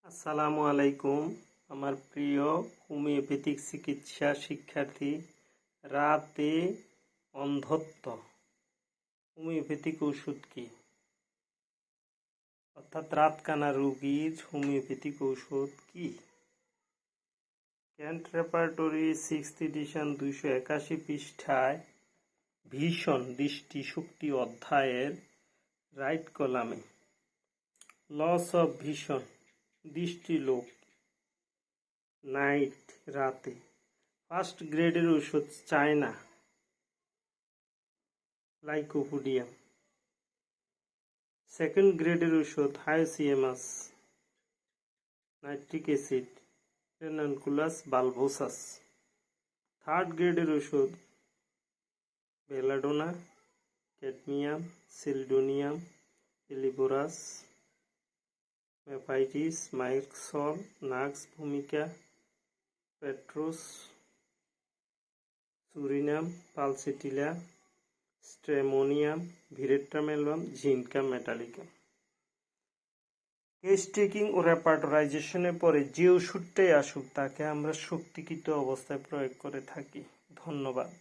আসসালামু আলাইকুম। আমার প্রিয় হোমিওপ্যাথিক চিকিৎসা শিক্ষার্থী, রাতে অন্ধত্ব হোমিওপ্যাথিক ওষুধ কি, অর্থাৎ রাতকানা রোগীর হোমিওপ্যাথিক ঔষধ কি? ক্যান্ট রেপার্টরি 6th এডিশন 281 পৃষ্ঠায় ভীষণ দৃষ্টিশক্তি অধ্যায়ের রাইট কলামে লস অফ ভিশন দৃষ্টিলোপ নাইট রাতে ফার্স্ট গ্রেডের ওষুধ চায়না লাইকোপোডিয়াম, সেকেন্ড গ্রেডের ওষুধ হায়োসিয়ামাস নাইট্রিক অ্যাসিড রেনানকুলাস বালবোসাস, থার্ড গ্রেডের ওষুধ বেলাডোনা, ক্যাডমিয়াম, সিলিডোনিয়াম, এলিবোরাস, মেপাইটিস, মাইক্সল, নাক্স ভূমিকা, পেট্রোস, psorinum, pulsatilla, stramonium, veratrum album, zincum metallicum. Case taking ও রেপার্টরাইজেশনের পরে যে ওষুধটাই আসুক তাকে আমরা শক্তিকৃত অবস্থায় প্রয়োগ করে থাকি। ধন্যবাদ।